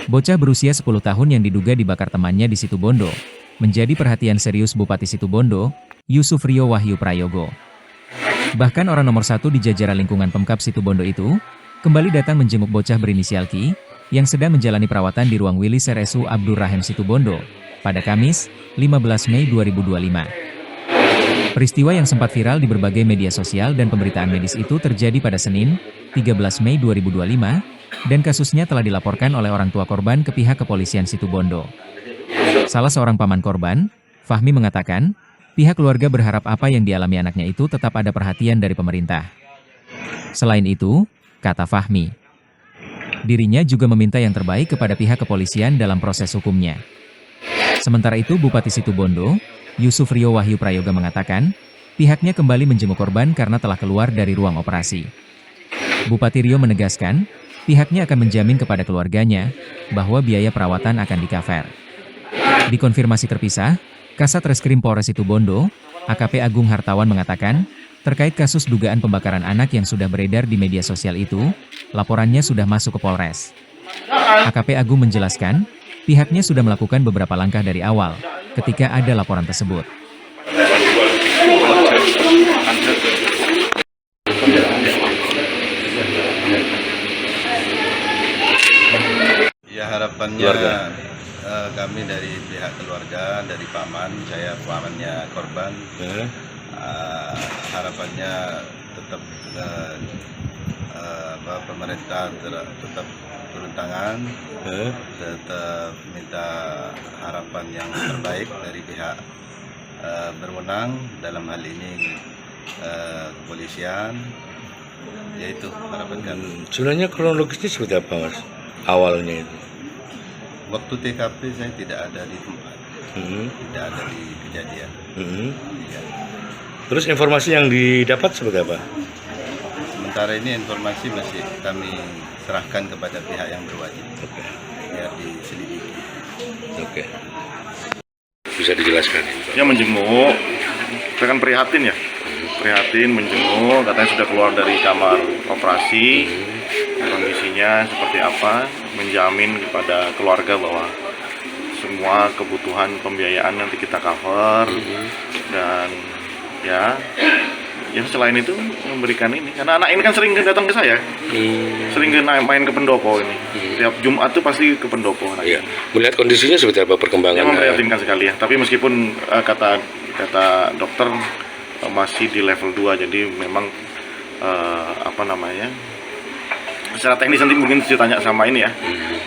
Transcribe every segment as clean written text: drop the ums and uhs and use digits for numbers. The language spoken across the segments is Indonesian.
Bocah berusia 10 tahun yang diduga dibakar temannya di Situbondo, menjadi perhatian serius Bupati Situbondo, Yusuf Rio Wahyu Prayogo. Bahkan orang nomor satu di jajaran lingkungan Pemkab Situbondo itu, kembali datang menjenguk bocah berinisial Ki, yang sedang menjalani perawatan di ruang Wilis RSU Abdur Rahim Situbondo, pada Kamis, 15 Mei 2025. Peristiwa yang sempat viral di berbagai media sosial dan pemberitaan medis itu terjadi pada Senin, 13 Mei 2025, dan kasusnya telah dilaporkan oleh orang tua korban ke pihak kepolisian Situbondo. Salah seorang paman korban, Fahmi mengatakan, pihak keluarga berharap apa yang dialami anaknya itu tetap ada perhatian dari pemerintah. Selain itu, kata Fahmi, dirinya juga meminta yang terbaik kepada pihak kepolisian dalam proses hukumnya. Sementara itu Bupati Situbondo, Yusuf Rio Wahyu Prayoga mengatakan, pihaknya kembali menjenguk korban karena telah keluar dari ruang operasi. Bupati Rio menegaskan, pihaknya akan menjamin kepada keluarganya bahwa biaya perawatan akan di-cover. Di konfirmasi terpisah, Kasat Reskrim Polres Situbondo, AKP Agung Hartawan mengatakan, terkait kasus dugaan pembakaran anak yang sudah beredar di media sosial itu, laporannya sudah masuk ke Polres. AKP Agung menjelaskan, pihaknya sudah melakukan beberapa langkah dari awal, ketika ada laporan tersebut. Ya harapannya kami dari pihak keluarga, dari paman, saya pamannya korban, harapannya tetap pemerintah tetap turun tangan, tetap minta harapan yang terbaik dari pihak berwenang, dalam hal ini kepolisian, yaitu harapan kami. Sebenarnya kronologisnya seperti apa, Mas? Awalnya itu? Waktu TKP saya tidak ada di tempat, tidak ada di kejadian. Ya. Terus informasi yang didapat seperti apa? Sementara ini informasi masih kami serahkan kepada pihak yang berwajib, biar diselidiki. Oke. Bisa dijelaskan? Ya menjenguk, saya kan prihatin ya, prihatin menjenguk, katanya sudah keluar dari kamar operasi, kondisinya seperti apa, menjamin kepada keluarga bahwa semua kebutuhan pembiayaan nanti kita cover, dan ya selain itu memberikan ini, karena anak ini kan sering datang ke saya, sering main ke pendopo ini, tiap Jumat tuh pasti ke pendopo. Iya. Melihat kondisinya seperti apa perkembangan? Yang memprihatinkan sekali ya, tapi meskipun kata dokter masih di level 2, jadi memang secara teknis nanti mungkin ditanya sama ini ya.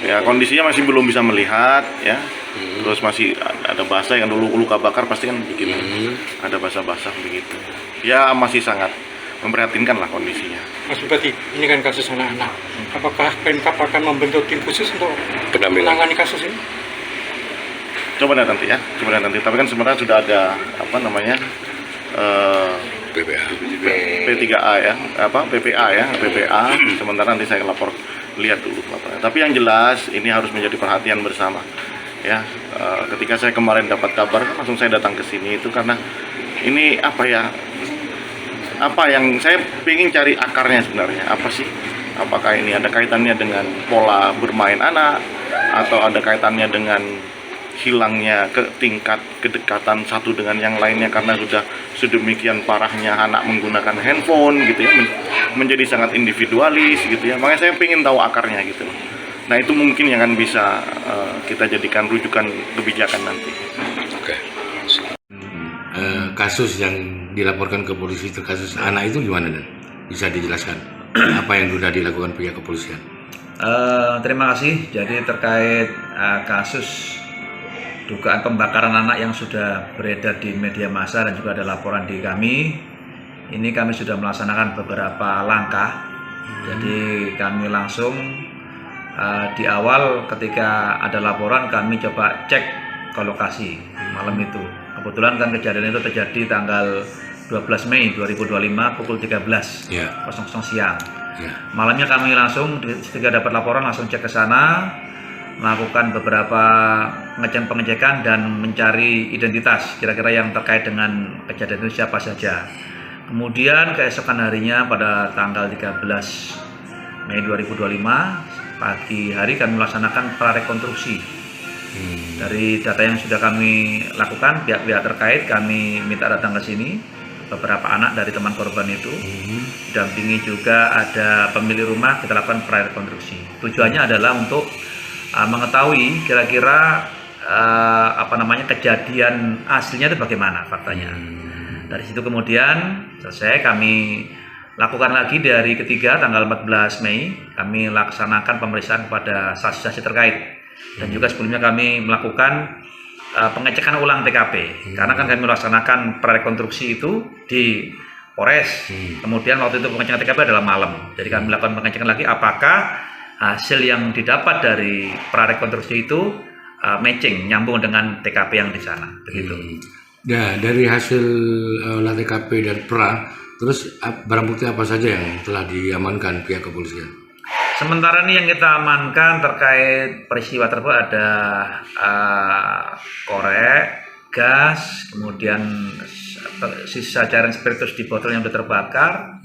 Ya kondisinya masih belum bisa melihat ya. Terus masih ada basah, yang dulu luka bakar pasti kan begitu. Ada basah-basah begitu. Ya masih sangat memprihatinkan lah kondisinya. Mas Bupati, ini kan kasus anak-anak. Apakah Pemkab akan membentuk tim khusus untuk menangani kasus ini? Coba nanti ya, Tapi kan sebenarnya sudah ada P3A ya, PPA ya, PPA. Sementara nanti saya lihat dulu laporannya. Tapi yang jelas ini harus menjadi perhatian bersama. Ya, ketika saya kemarin dapat kabar, langsung saya datang ke sini itu karena ini apa yang saya ingin cari akarnya sebenarnya. Apa sih? Apakah ini ada kaitannya dengan pola bermain anak, atau ada kaitannya dengan hilangnya tingkat kedekatan satu dengan yang lainnya karena sudah sedemikian parahnya anak menggunakan handphone gitu ya, menjadi sangat individualis gitu ya. Makanya saya ingin tahu akarnya gitu. Nah itu mungkin yang akan bisa kita jadikan rujukan kebijakan nanti. Oke. Kasus yang dilaporkan ke polisi terkasus anak itu gimana, Dan? Bisa dijelaskan apa yang sudah dilakukan pihak kepolisian? Terima kasih. Jadi terkait kasus dugaan pembakaran anak yang sudah beredar di media massa dan juga ada laporan di kami, ini kami sudah melaksanakan beberapa langkah. Jadi kami langsung di awal ketika ada laporan kami coba cek ke lokasi malam itu. Kebetulan kan kejadian itu terjadi tanggal 12 Mei 2025 pukul 13.00 siang. Malamnya kami langsung ketika dapat laporan langsung cek ke sana, melakukan beberapa pengecekan dan mencari identitas kira-kira yang terkait dengan kejadian itu siapa saja. Kemudian keesokan harinya pada tanggal 13 Mei 2025 pagi hari kami melaksanakan prarekonstruksi. Dari data yang sudah kami lakukan, pihak-pihak terkait kami minta datang ke sini. Beberapa anak dari teman korban itu didampingi juga ada pemilik rumah, kita lakukan prarekonstruksi. Tujuannya adalah untuk mengetahui kira-kira kejadian aslinya itu bagaimana faktanya. Dari situ kemudian selesai kami lakukan lagi di hari ketiga tanggal 14 Mei kami laksanakan pemeriksaan kepada saksi-saksi terkait dan juga sebelumnya kami melakukan pengecekan ulang TKP karena kan kami melaksanakan prarekonstruksi itu di Polres. Kemudian waktu itu pengecekan TKP adalah malam. Jadi kami melakukan pengecekan lagi apakah hasil yang didapat dari prarekonstruksi itu matching, nyambung dengan TKP yang di sana. Begitu. Nah, dari hasil olah TKP dan pra, terus barang bukti apa saja yang telah diamankan pihak kepolisian? Sementara ini yang kita amankan terkait peristiwa tersebut ada korek, gas, kemudian sisa cairan spiritus di botol yang sudah terbakar,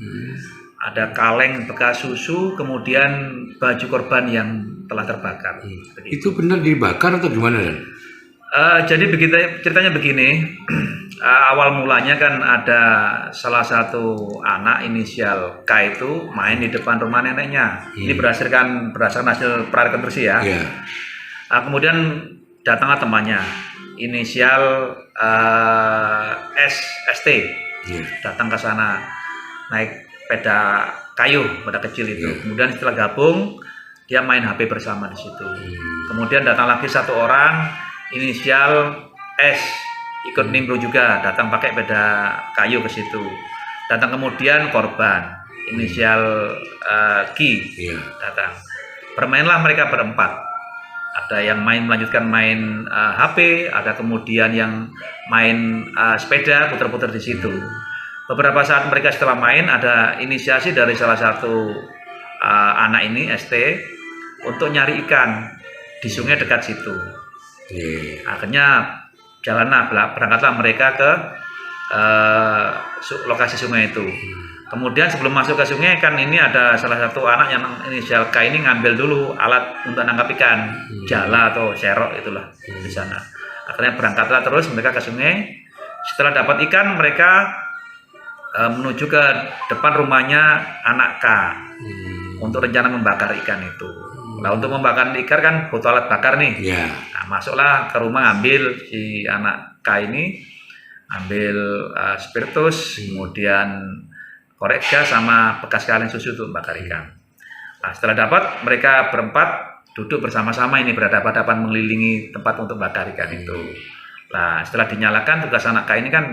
ada kaleng bekas susu, kemudian baju korban yang telah terbakar. Itu benar dibakar atau gimana, Dan? Jadi ceritanya begini, awal mulanya kan ada salah satu anak inisial K itu main di depan rumah neneknya. Ini berdasarkan hasil prarekonstruksi ya. Kemudian datanglah temannya, inisial ST, datang ke sana naik sepeda kayu, sepeda kecil itu. Kemudian setelah gabung, dia main HP bersama di situ. Kemudian datang lagi satu orang, inisial S, ikut nimbrung juga, datang pakai sepeda kayu ke situ. Datang kemudian korban, inisial Q, datang. Bermainlah mereka berempat. Ada yang melanjutkan main HP, ada kemudian yang main sepeda putar-putar di situ. Beberapa saat mereka setelah main, ada inisiasi dari salah satu anak ini, ST, untuk nyari ikan di sungai dekat situ. Akhirnya berangkatlah mereka ke lokasi sungai itu. Kemudian sebelum masuk ke sungai kan ini ada salah satu anak yang inisial K ini ngambil dulu alat untuk nangkap ikan, jala atau serok itulah di sana. Akhirnya berangkatlah terus mereka ke sungai. Setelah dapat ikan mereka menuju ke depan rumahnya anak K untuk rencana membakar ikan itu. Nah, untuk membakar ikan kan butuh alat bakar nih. Nah, masuklah ke rumah ambil si anak K ini, ambil spiritus, kemudian korek gas sama bekas kaleng susu untuk bakar ikan. Nah, setelah dapat mereka berempat duduk bersama-sama ini berhadapan-hadapan mengelilingi tempat untuk bakar ikan itu. Nah, setelah dinyalakan tugas anak K ini kan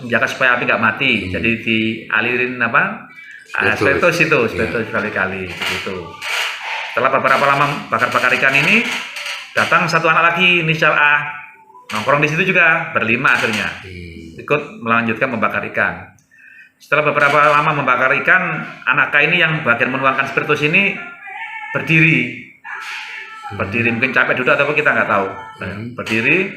menjaga supaya api nggak mati. Jadi dialirin spiritus itu, spiritus kali-kali gitu. Setelah beberapa lama bakar-bakar ikan ini, datang satu anak lagi inisial A, nongkrong di situ juga berlima akhirnya, ikut melanjutkan membakar ikan. Setelah beberapa lama membakar ikan, anak K ini yang bagian menuangkan spiritus ini berdiri mungkin capek duduk atau apa kita nggak tahu. Berdiri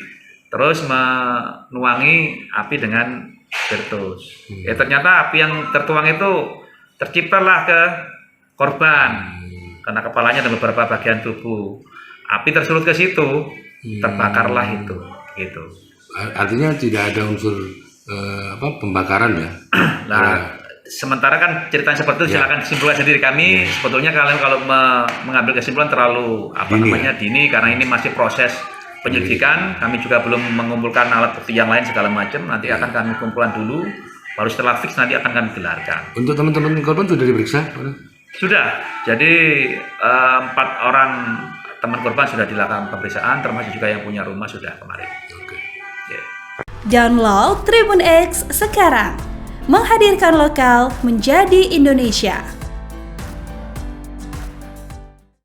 terus menuangi api dengan spiritus. Ternyata api yang tertuang itu terciptalah ke korban karena kepalanya dan beberapa bagian tubuh. Api tersulut ke situ, terbakarlah itu. Gitu. Artinya tidak ada unsur pembakaran ya? Nah, sementara kan ceritanya seperti itu, silakan simpulkan sendiri. Kami sebetulnya kalian kalau mengambil kesimpulan terlalu dini karena ini masih proses penyelidikan. Kami juga belum mengumpulkan alat bukti yang lain segala macam. Nanti akan kami kumpulkan dulu. Baru setelah fix nanti akan kami gelarkan. Untuk teman-teman korban sudah diperiksa? Sudah. Jadi 4 orang teman korban sudah dilakukan pemeriksaan, termasuk juga yang punya rumah sudah kemarin. Download Tribun X sekarang. Menghadirkan lokal menjadi Indonesia.